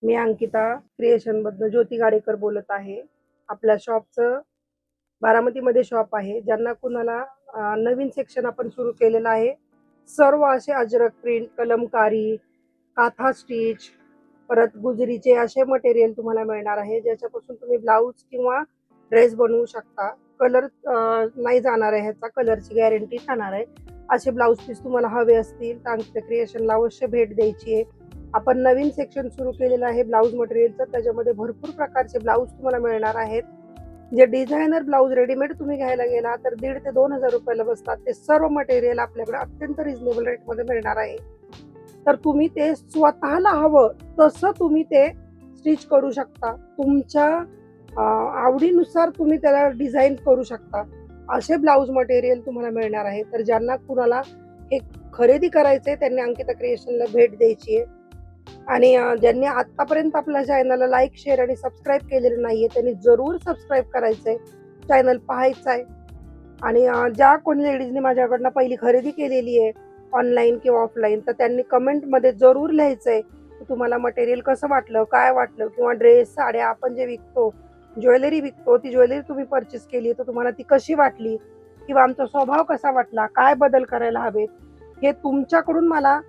मी Ankita creation मधनं ज्योती गाडेकर बोलत आहे. आपल्या शॉपचं बारामतीमध्ये शॉप आहे. ज्यांना कुणाला नवीन सेक्शन आपण सुरू केलेलं आहे. सर्व असे अजरक प्रिंट, कलमकारी, काथा स्टिच, परत गुजरीचे असे मटेरियल तुम्हाला मिळणार आहे, ज्याच्यापासून तुम्ही ब्लाऊज किंवा ड्रेस बनवू शकता. कलर नाही जाणार आहे, ह्याचा कलरची गॅरंटी राहणार आहे. असे ब्लाऊज पीस तुम्हाला हवे असतील तर अंकिता क्रिएशनला अवश्य भेट द्यायची आहे. आपण नवीन सेक्शन सुरू केलेलं आहे ब्लाऊज मटेरियलचं. त्याच्यामध्ये भरपूर प्रकारचे ब्लाऊज तुम्हाला मिळणार आहेत. जे डिझायनर ब्लाऊज रेडीमेड तुम्ही घ्यायला गेला तर 1,500 ते 2,000 रुपयाला बसतात. ते सर्व मटेरियल आपल्याकडे अत्यंत रिझनेबल रेटमध्ये मिळणार आहे. तर तुम्ही ते स्वतःला हवं तसं तुम्ही ते स्टिच करू शकता. तुमच्या आवडीनुसार तुम्ही त्याला डिझाईन करू शकता. असे ब्लाऊज मटेरियल तुम्हाला मिळणार आहे. तर ज्यांना कुणाला हे खरेदी करायचंय त्यांनी अंकिता क्रिएशनला भेट द्यायची आहे. आणि ज्यांनी आतापर्यंत आपल्या चॅनलला लाईक, शेअर आणि सबस्क्राईब केलेलं नाहीये त्यांनी जरूर सबस्क्राईब करायचंय, चॅनल पाहायचं आहे. आणि ज्या कोणी लेडीजने माझ्याकडनं पहिली खरेदी केलेली आहे ऑनलाईन किंवा ऑफलाईन, तर त्यांनी कमेंटमध्ये जरूर लिहायचंय की तुम्हाला मटेरियल कसं वाटलं, काय वाटलं, किंवा ड्रेस, साड्या आपण जे विकतो, ज्वेलरी विकतो, ती ज्वेलरी तुम्ही परचेस केली तर तुम्हाला ती कशी वाटली, किंवा आमचा स्वभाव कसा वाटला, काय बदल करायला हवेत, हे तुमच्याकडून मला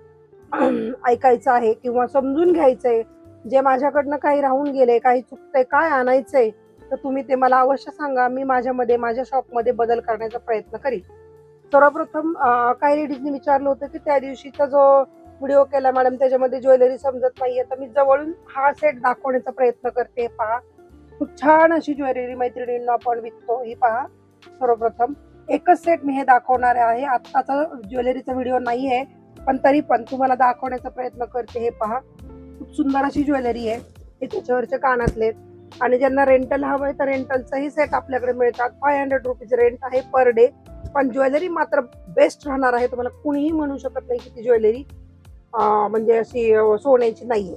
ऐकायचं आहे किंवा समजून घ्यायचंय. जे माझ्याकडनं काही राहून गेले, काही चुकतंय, काय आणायचंय, तर तुम्ही ते मला अवश्य सांगा. मी माझ्या शॉपमध्ये बदल करण्याचा प्रयत्न करीन. सर्वप्रथम काही लेडीजनी विचारलं होतं की त्या दिवशीचा जो व्हिडिओ केला मॅडम त्याच्यामध्ये ज्वेलरी समजत नाहीये, तर मी जवळून हा सेट दाखवण्याचा प्रयत्न करते. पहा, खूप छान अशी ज्वेलरी मैत्रिणींना आपण विकतो. ही पहा, सर्वप्रथम एकच सेट मी हे दाखवणार आहे. आत्ताचा ज्वेलरीचा व्हिडिओ नाही आहे, पण तरी पण तुम्हाला दाखवण्याचा प्रयत्न करते. हे पहा, खूप सुंदर अशी ज्वेलरी आहे. हे त्याच्यावरचे कानातले. आणि ज्यांना रेंटल हवंय तर रेंटलचाही सेट आपल्याकडे मिळतात. 500 रुपीज रेंट आहे पर डे. पण ज्वेलरी मात्र बेस्ट राहणार आहे. तुम्हाला कुणीही म्हणू शकत नाही की ती ज्वेलरी म्हणजे अशी सोन्याची नाहीये.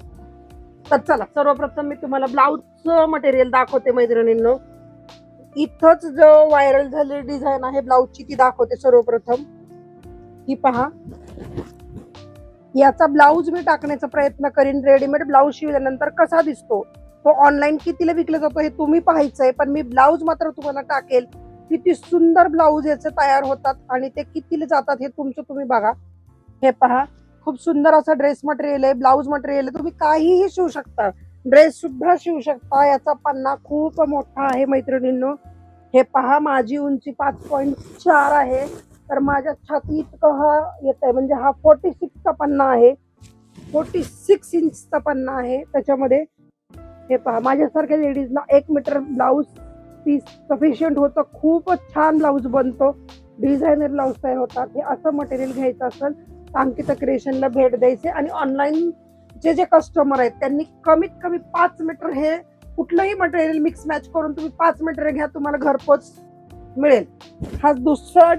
तर चला, सर्वप्रथम मी तुम्हाला ब्लाऊजचं मटेरियल दाखवते मैत्रिणींनो. इथंच जो व्हायरल झालेली डिझाईन आहे ब्लाऊजची ती दाखवते. सर्वप्रथम ही पहा, याचा ब्लाऊज मी टाकण्याचा प्रयत्न करीन. रेडीमेड ब्लाऊज शिवल्यानंतर कसा दिसतो, तो ऑनलाईन कितीला विकला जातो हे तुम्ही पाहायचंय, पण मी ब्लाऊज मात्र तुम्हाला टाकेल. किती सुंदर ब्लाऊज याचे तयार होतात आणि ते कितीला जातात हे तुमचं तुम्ही बघा. हे पहा, खूप सुंदर असा ड्रेस मटेरियल आहे, ब्लाऊज मटेरियल आहे. तुम्ही काहीही शिवू शकता, ड्रेस सुद्धा शिवू शकता. याचा पन्ना खूप मोठा आहे मैत्रिणींनो. हे पहा, माझी उंची 5.4 आहे, तर माझ्या छाती इतकं हा येत आहे. म्हणजे हा 46चा पन्ना आहे, 46 इंचचा पन्ना आहे. त्याच्यामध्ये हे पहा, माझ्यासारख्या लेडीजला 1 मीटर ब्लाऊज पीस सफिशियंट होतं. खूपच छान ब्लाऊज बनतो, डिझायनर ब्लाऊज तयार होतात. हे असं मटेरियल घ्यायचं असेल तर अंकिता क्रिएशनला भेट द्यायचे. आणि ऑनलाईन जे कस्टमर आहेत त्यांनी कमीत कमी 5 मीटर, हे कुठलंही मटेरियल मिक्स मॅच करून तुम्ही 5 मीटर घ्या, तुम्हाला घरपोच मिळेल. हा दुसरा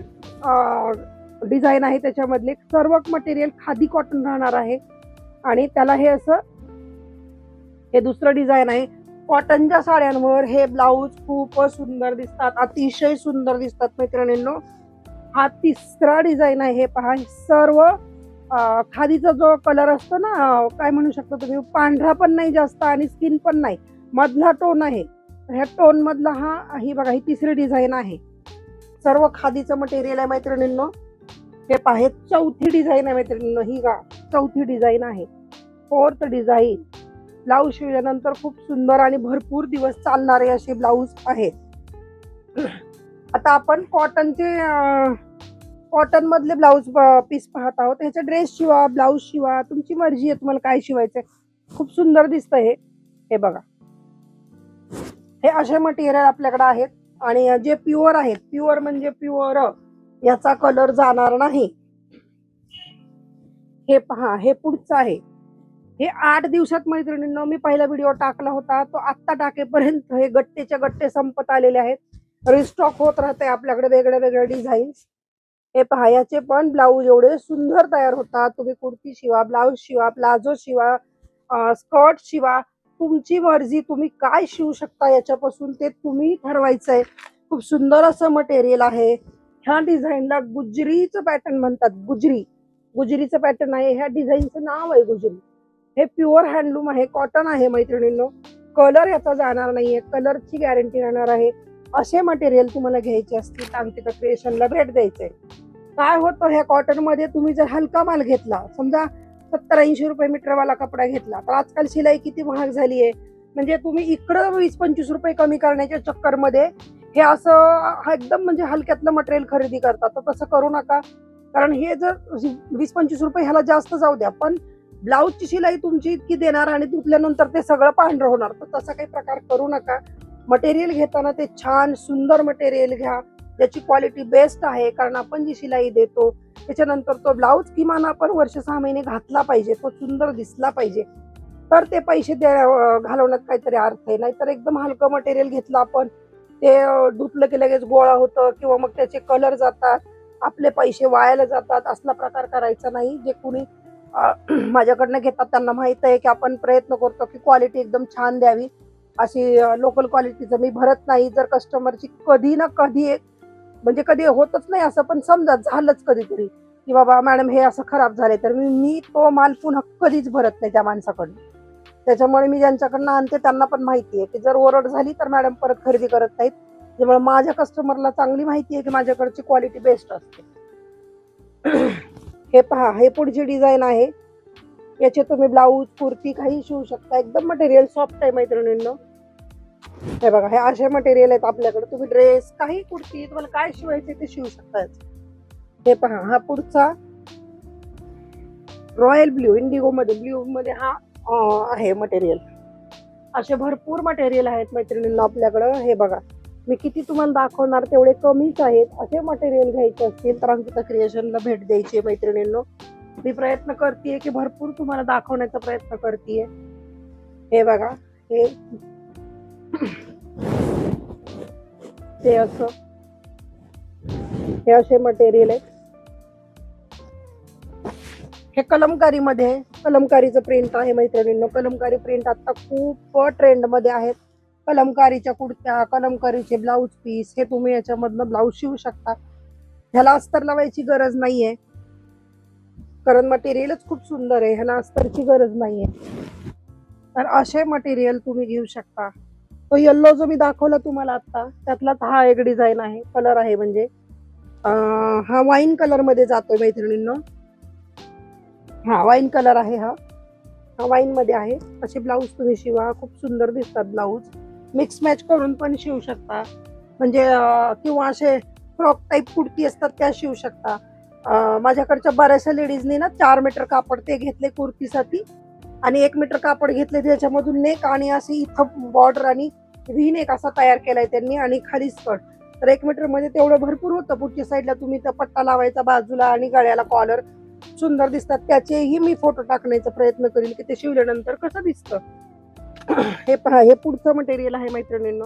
डिझाईन आहे. त्याच्यामधले सर्व मटेरियल खादी कॉटन राहणार आहे. आणि त्याला हे असं, हे दुसरं डिझाईन आहे. कॉटनच्या साड्यांवर हे ब्लाऊज खूप सुंदर दिसतात, अतिशय सुंदर दिसतात मैत्रिणींनो. हा तिसरा डिझाईन आहे. हे पहा, सर्व खादीचा जो कलर असतो ना, काय म्हणू शकता तुम्ही, पांढरा पण नाही जास्त आणि स्किन पण नाही, मधला टोन आहे. ह्या टोन मधला ही बघा, ही तिसरी डिझाईन आहे. सर्व खादीचं मटेरियल आहे मैत्रिणींनो. हे पहा, चौथी डिझाईन आहे मैत्रिणींनो. ही चौथी डिझाईन आहे. Fourth design. ब्लाऊज शिवल्यानंतर खूप सुंदर आणि भरपूर दिवस चालणारे असे ब्लाऊज आहेत. आता आपण कॉटन मधले ब्लाऊज पीस पाहत आहोत. ह्याचा ड्रेस शिवा, ब्लाऊज शिवा, तुमची मर्जी आहे तुम्हाला काय शिवायचंय. खूप सुंदर दिसतंय हे बघा. हे असे मटेरियल आपल्याकडे आहेत. आणि जे प्युअर आहेत, प्युअर म्हणजे प्युअर, याचा कलर जाणार नाही. हे पहा, हे पुढचं आहे. हे 8 दिवसात मैत्रिणींनो मी पहिला व्हिडिओ टाकला होता, तो आत्ता टाकेपर्यंत हे गट्टेच्या गट्टे संपत आलेले आहेत. रिस्टॉक होत राहते आपल्याकडे वेगळ्या वेगळ्या डिझाईन्स. हे पहा, याचे पण ब्लाऊज एवढे सुंदर तयार होतात. तुम्ही kurti Shiva, blouse Shiva, palazzo Shiva, skirt Shiva, तुमची मर्जी, तुम्ही काय शिवू शकता याच्यापासून ते तुम्ही ठरवायचंय. खूप सुंदर असं मटेरियल आहे. ह्या डिझाईनला गुजरीचं पॅटर्न म्हणतात. गुजरीचं पॅटर्न आहे. ह्या डिझाईनचं नाव आहे गुजरी. हे प्युअर हँडलूम आहे, कॉटन आहे मैत्रिणींनो. कलर याचा जाणार नाहीये, कलरची गॅरंटी राहणार आहे. असे मटेरियल तुम्हाला घ्यायचे असतील तर अंकिता क्रिएशनला भेट द्यायचंय. काय होतं ह्या कॉटन मध्ये तुम्ही जर हलका माल घेतला, समजा 70-80 रुपये मीटरवाला कपडा घेतला, तर आजकाल शिलाई किती महाग झाली आहे. म्हणजे तुम्ही इकडं 20-25 रुपये कमी करण्याच्या चक्करमध्ये हे असं एकदम म्हणजे हलक्यातलं मटेरियल खरेदी करतात. तर तसं करू नका, कारण हे जर 20-25 रुपये ह्याला जास्त जाऊ द्या, पण ब्लाऊजची शिलाई तुमची इतकी देणार आणि धुतल्यानंतर ते सगळं पांढरं होणार. तर तसा काही प्रकार करू नका. मटेरियल घेताना ते छान सुंदर मटेरियल घ्या, ज्याची क्वालिटी बेस्ट आहे. कारण आपण जी शिलाई देतो त्याच्यानंतर तो ब्लाऊज किमान आपण वर्ष 6 महिने घातला पाहिजे, तो सुंदर दिसला पाहिजे, तर ते पैसे घालवण्यात काहीतरी अर्थ आहे. नाहीतर एकदम हलकं मटेरियल घेतलं आपण, ते धुतलं की लगेच गोळा होतं किंवा मग त्याचे कलर जातात, आपले पैसे वायाला जातात. असला प्रकार करायचा नाही. जे कुणी माझ्याकडनं घेतात त्यांना माहित आहे की आपण प्रयत्न करतो की क्वालिटी एकदम छान द्यावी. अशी लोकल क्वालिटीचं मी भरत नाही. जर कस्टमरची कधी ना कधी म्हणजे कधी होतच नाही असं, पण समजा झालंच कधीतरी की बाबा मॅडम हे असं खराब झाले, तर मी तो माल पुन्हा कधीच भरत नाही त्या माणसाकडनं. त्याच्यामुळे मी ज्यांच्याकडनं आणते त्यांना पण माहिती आहे की जर ओरड झाली तर मॅडम परत खरेदी करत नाहीत. त्यामुळे माझ्या कस्टमरला चांगली माहिती आहे की माझ्याकडची क्वालिटी बेस्ट असते. हे पहा, हे पुढची डिझाईन आहे. याचे तुम्ही ब्लाऊज कुर्ती काही शिवू शकता. एकदम मटेरियल सॉफ्ट आहे मैत्रिणींनो. हे बघा, हे असे मटेरियल आहेत आपल्याकडे. तुम्ही ड्रेस काही कुर्ती तुम्हाला काय शिवायचे ते शिवू शकता. हे पहा, हा पुढचा रॉयल ब्ल्यू, इंडिगो मध्ये, ब्ल्यू मध्ये हा आहे मटेरियल. असे भरपूर मटेरियल आहेत मैत्रिणींना आपल्याकडं. हे बघा, मी किती तुम्हाला दाखवणार तेवढे कमीच आहेत. असे मटेरियल घ्यायचे असतील तर अंकिता क्रिएशनला भेट द्यायची मैत्रिणींनो. मी प्रयत्न करतेय की भरपूर तुम्हाला दाखवण्याचा प्रयत्न करतेय. हे बघा, हे असं, हे असे मटेरियल आहे. हे कलमकारी मध्ये, कलमकारीचं प्रिंट आहे मैत्रिणींनो. कलमकारी प्रिंट आता खूप ट्रेंड मध्ये आहेत. कलमकारीच्या कुर्त्या, कलमकारीचे ब्लाऊज पीस, हे तुम्ही याच्यामधनं ब्लाऊज शिवू शकता. ह्याला अस्तर लावायची गरज नाहीये, कारण मटेरियलच खूप सुंदर आहे. ह्याला अस्तरची गरज नाहीये. तर असे मटेरियल तुम्ही घेऊ शकता. तो येल्लो जो मी दाखवला तुम्हाला आता, त्यातलाच हा एक डिझाईन आहे, कलर आहे. म्हणजे हा वाईन कलर मध्ये जातोय मैत्रिणींनो. हा वाईन कलर आहे, हा वाईन मध्ये आहे. असे ब्लाऊज तुम्ही शिवा, खूप सुंदर दिसतात ब्लाऊज. मिक्स मॅच करून पण शिवू शकता. म्हणजे किंवा असे फ्रॉक टाईप कुर्ती असतात त्या शिवू शकता. माझ्याकडच्या बऱ्याचशा लेडीजनी ना 4 मीटर कापड ते घेतले कुर्तीसाठी आणि 1 मीटर कापड घेतले, त्याच्यामधून नेक आणि अशी इथं बॉर्डर आणि व्ही नेक असा तयार केलाय त्यांनी आणि खाली स्कर्ट. तर 1 मीटर मध्ये तेवढं भरपूर होतं. पुढच्या साईडला तुम्ही तर पट्टा लावायचा बाजूला आणि गळ्याला कॉलर, सुंदर दिसतात. त्याचेही मी फोटो टाकण्याचा प्रयत्न करेल की ते शिवल्यानंतर कसं दिसतं. हे पहा, हे पुढचं मटेरियल आहे मैत्रिणींनो.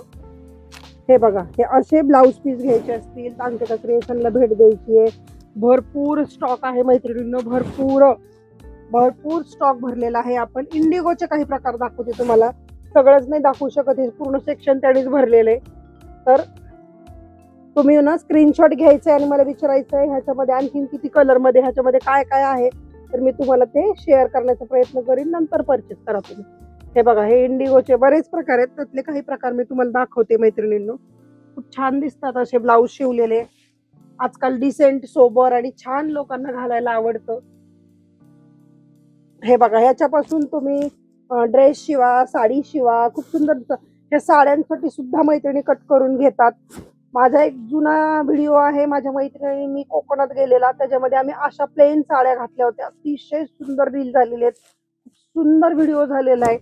हे बघा, हे असे ब्लाऊज पीस घ्यायचे असतील तर अंकिता क्रिएशनला भेट द्यायची आहे. भरपूर स्टॉक आहे मैत्रिणींनो, भरपूर स्टॉक भरलेला आहे. आपण इंडिगोचे काही प्रकार दाखवते तुम्हाला, सगळंच नाही दाखवू शकत. हे पूर्ण सेक्शन त्यानेच भरलेलं आहे. तर तुम्ही ना स्क्रीनशॉट घ्यायचं आणि मला विचारायचं आहे ह्याच्यामध्ये आणखीन किती कलर मध्ये, ह्याच्यामध्ये काय काय आहे, तर मी तुम्हाला ते शेअर करण्याचा प्रयत्न करीन. नंतर परचेस करा तुम्ही. हे बघा, हे इंडिगोचे बरेच प्रकार आहेत. त्यातले काही प्रकार मी तुम्हाला दाखवते मैत्रिणींनो. खूप छान दिसतात असे ब्लाऊज शिवलेले. आजकाल डिसेंट, सोबर आणि छान लोकांना घालायला आवडतं. हे बघा, ह्याच्यापासून तुम्ही ड्रेस शिवा, साडी शिवा, खूप सुंदर. हे साड्यांसाठी सुद्धा मैत्रिणी कट करून घेतात. माझा एक जुना व्हिडिओ आहे, माझ्या मैत्रिणी मी कोकणात गेलेला, त्याच्यामध्ये आम्ही अशा प्लेन साड्या घातल्या होत्या. अतिशय सुंदर रील झालेले आहेत, सुंदर व्हिडिओ झालेला आहे.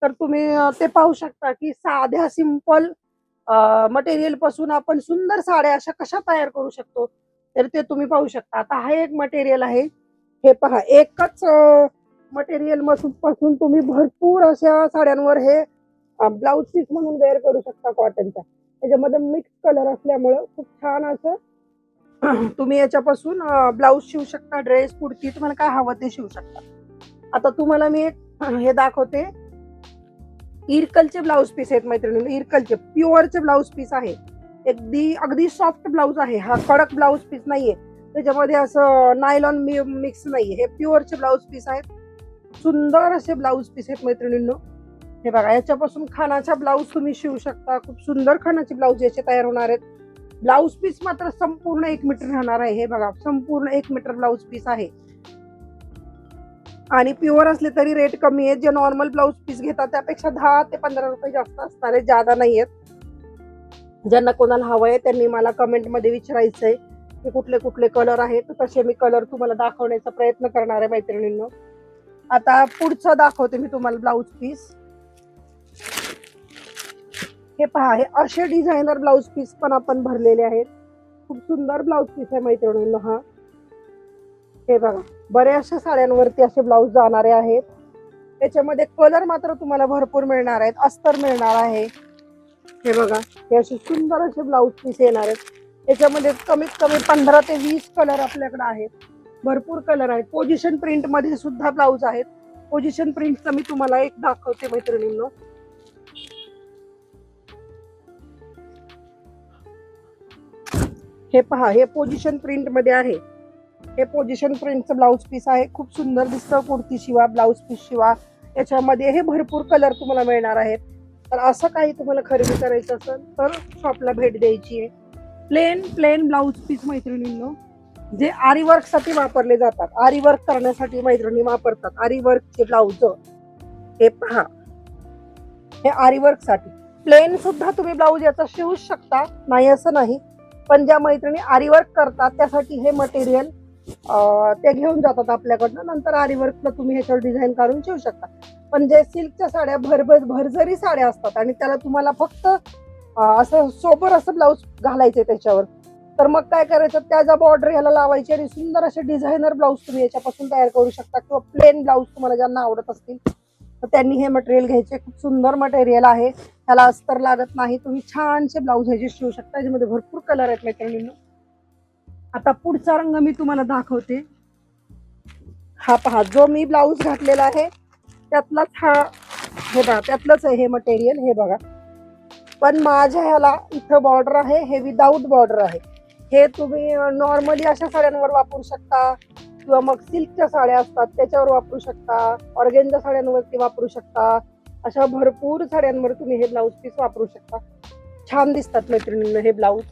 तर तुम्ही ते पाहू शकता की साध्या सिंपल मटेरियल पासून आपण सुंदर साड्या अशा कशा तयार करू शकतो, तर ते तुम्ही पाहू शकता. आता हा एक मटेरियल आहे. हे पहा, एकच मटेरियल पासून तुम्ही भरपूर अशा साड्यांवर हे ब्लाऊज पीस म्हणून वेअर करू शकता कॉटनच्या. त्याच्यामध्ये मिक्स कलर असल्यामुळं खूप छान असं तुम्ही याच्यापासून ब्लाऊज शिवू शकता, ड्रेस, कुर्ती, तुम्हाला काय हवं ते शिवू शकता. आता तुम्हाला मी एक हे दाखवते. इरकलचे ब्लाऊज पीस आहेत मैत्रिणी, इरकलचे प्युअरचे ब्लाऊज पीस आहे. अगदी सॉफ्ट ब्लाऊज आहे. हा कडक ब्लाऊज पीस नाहीये, त्याच्यामध्ये असं नायलॉन मिक्स नाहीये. हे प्युअरचे ब्लाऊज पीस आहेत. सुंदर असे ब्लाऊज पीस आहेत मैत्रिणींनो. हे बघा, याच्यापासून खानाचा ब्लाऊज तुम्ही शिवू शकता. खूप सुंदर खानाचे ब्लाऊज याचे तयार होणार आहेत. ब्लाऊज पीस मात्र संपूर्ण 1 मीटर राहणार आहे. हे बघा, संपूर्ण 1 मीटर ब्लाऊज पीस आहे. आणि प्युअर असले तरी रेट कमी आहे. जे नॉर्मल ब्लाऊज पीस घेतात त्यापेक्षा 10 ते 15 रुपये जास्त असणार आहे, ज्यादा नाही आहेत. ज्यांना कोणाला हवं आहे त्यांनी मला कमेंटमध्ये विचारायचंय की कुठले कुठले कलर आहेत, तर तसे मी कलर तुम्हाला दाखवण्याचा प्रयत्न करणार आहे मैत्रिणींनो. आता पुढचं दाखवते मी तुम्हाला ब्लाऊज पीस. हे पहा, हे असे डिझायनर ब्लाऊज पीस पण आपण भरलेले आहेत. खूप सुंदर ब्लाऊज पीस आहे मैत्रिणींनो हा. हे बघा, बऱ्याचशा साड्यांवरती असे ब्लाऊज जाणारे आहेत. त्याच्यामध्ये कलर मात्र तुम्हाला भरपूर मिळणार आहेत. अस्तर मिळणार आहे. हे बघा, हे असे सुंदर असे ब्लाऊज पीस येणार आहेत. याच्यामध्ये कमीत कमी 15 ते 20 कलर आपल्याकडे आहेत. भरपूर कलर आहेत. पोझिशन प्रिंट मध्ये सुद्धा ब्लाऊज आहेत. पोझिशन प्रिंटचा मी तुम्हाला एक दाखवते मैत्रिणींनो. हे पहा, हे पोझिशन प्रिंट मध्ये आहे. हे पोझिशन प्रिंटचं ब्लाऊज पीस आहे. खूप सुंदर दिसतं. कुर्ती शिवा, ब्लाऊज पीस शिवा, याच्यामध्ये हे भरपूर कलर तुम्हाला मिळणार आहेत. तर असं काही तुम्हाला खरेदी करायचं असेल तर शॉपला भेट द्यायची आहे. प्लेन ब्लाऊज पीस मैत्रिणींनो, जे आरी वर्क साठी वापरले जातात. आरी वर्क करण्यासाठी मैत्रिणी वापरतात आरी वर्कचे ब्लाऊज. हे पहा, हे आरी वर्क साठी. प्लेन सुद्धा तुम्ही ब्लाऊज याचा शिवू शकता, नाही असं नाही. पण ज्या मैत्रिणी आरी वर्क करतात त्यासाठी हे मटेरियल ते घेऊन जातात आपल्याकडनं. नंतर आरी वर्कला तुम्ही ह्याच्यावर डिझाईन काढून शिवू शकता. पण जे सिल्कच्या साड्या भरजरी साड्या असतात आणि त्याला तुम्हाला फक्त असं सोबर असं ब्लाऊज घालायचे त्याच्यावर, तर मग काय करायचं, त्याचा बॉर्डर ह्याला लावायची आणि सुंदर असे डिझायनर ब्लाऊज तुम्ही याच्यापासून तयार करू शकता. किंवा प्लेन ब्लाऊज तुम्हाला ज्यांना आवडत असतील तर त्यांनी हे मटेरियल घ्यायचे. खूप सुंदर मटेरियल आहे. त्याला अस्तर लागत नाही. तुम्ही छानसे ब्लाऊज ह्याचे शिवू शकता. याच्यामध्ये भरपूर कलर आहेत मैत्रिणींनो. आता पुढचा रंग मी तुम्हाला दाखवते. हा पहा, जो मी ब्लाऊज घातलेला आहे त्यातलाच हा. हे बघा, त्यातलंच आहे हे मटेरियल. हे बघा, पण माझ्या ह्याला इथं बॉर्डर आहे. हे विदाऊट बॉर्डर आहे. हे तुम्ही नॉर्मली अशा साड्यांवर वापरू शकता किंवा मग सिल्कच्या साड्या असतात त्याच्यावर वापरू शकता. ऑर्गेन्झा साड्यांवरती वापरू शकता. अशा भरपूर साड्यांवर तुम्ही हे ब्लाऊज पीस वापरू शकता. छान दिसतात मैत्रिणींनो हे ब्लाऊज.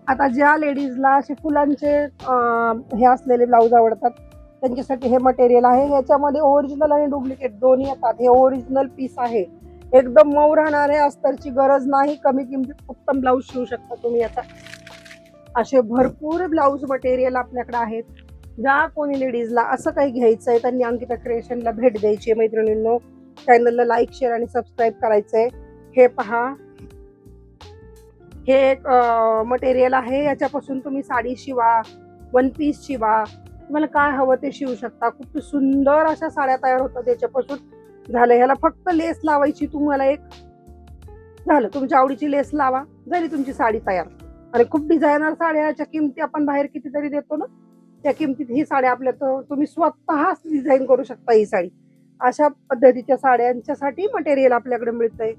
आता ज्या लेडीजला असे फुलांचे हे असलेले ब्लाऊज आवडतात त्यांच्यासाठी हे मटेरियल आहे. ह्याच्यामध्ये ओरिजिनल आणि डुप्लिकेट दोन्ही येतात. हे ओरिजिनल पीस आहे. एकदम मऊ राहणार आहे. अस्तरची गरज नाही. कमी किमतीत उत्तम ब्लाऊज शिवू शकता तुम्ही याचा. असे भरपूर ब्लाऊज मटेरियल आपल्याकडे आहेत. ज्या कोणी लेडीजला असं काही घ्यायचं आहे त्यांनी अंकिता क्रिएशनला भेट द्यायची आहे मैत्रिणींनो. चॅनलला लाईक, शेअर आणि सबस्क्राईब करायचंय. हे पहा, हे एक मटेरियल आहे. याच्यापासून तुम्ही साडी शिवा, वन पीस शिवा, तुम्हाला काय हवं ते शिवू शकता. खूप सुंदर अशा साड्या तयार होतात याच्यापासून. झालं, ह्याला फक्त लेस लावायची तुम्हाला एक. झालं, तुमच्या आवडीची लेस लावा, झाली तुमची साडी तयार. आणि खूप डिझायनर साड्याच्या किमती आपण बाहेर कितीतरी देतो ना, त्या किमतीत ही साड्या आपल्या तुम्ही स्वतः डिझाईन करू शकता ही साडी. अशा पद्धतीच्या साड्यांच्यासाठी मटेरियल आपल्याकडे मिळतंय.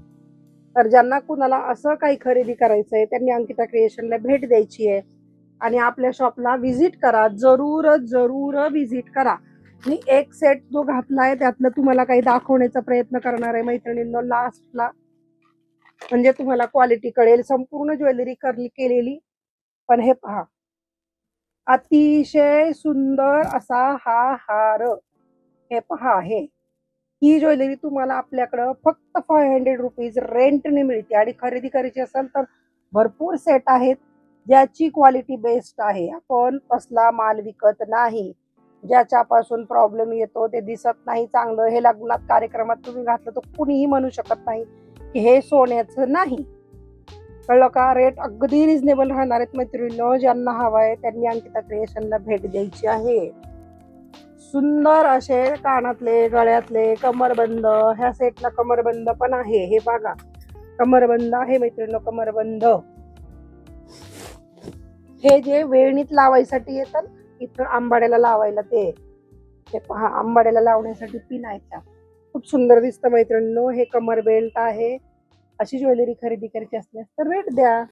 तर ज्यांना कुणाला असं काही खरेदी करायचंय त्यांनी अंकिता क्रिएशनला भेट द्यायची आहे आणि आपल्या शॉपला व्हिजिट करा. जरूर व्हिजिट करा. मी एक सेट जो घातलाय त्यातलं तुम्हाला काही दाखवण्याचा प्रयत्न करणार आहे मैत्रिणींनो लास्टला, म्हणजे तुम्हाला क्वालिटी कळेल. संपूर्ण ज्वेलरी केलेली. पण हे पहा, अतिशय सुंदर असा हा हार. हे पहा, ही ज्वेलरी तुम्हाला आपल्याकडं फक्त 500 रुपीज रेंटने मिळते. आणि खरेदी करायची असेल तर भरपूर सेट आहेत ज्याची क्वालिटी बेस्ट आहे. आपण कसला माल विकत नाही. ज्याच्यापासून प्रॉब्लेम येतो, ते दिसत नाही चांगलं, हे लग्नात कार्यक्रमात तुम्ही घातलं तर कुणीही म्हणू शकत नाही की हे सोन्याचं नाही. कळलं का? रेट अगदी रिझनेबल राहणार आहेत मैत्रिणींनो. ज्यांना हवं आहे त्यांनी अंकिता क्रिएशनला भेट द्यायची आहे. सुंदर असे कानातले, गळ्यातले, कमरबंद. ह्या सेटला कमरबंद पण आहे. हे बघा, कमरबंद आहे मैत्रिणींनो, कमरबंद. हे जे वेणीत लावायसाठी येतात इथं आंबाड्याला लावायला, ते पहा, आंबाड्याला लावण्यासाठी पिन आहेत. खूप सुंदर दिसतं मैत्रिणींनो. हे कमर बेल्ट आहे. अशी ज्वेलरी खरेदी करायची असल्यास तर भेट द्या.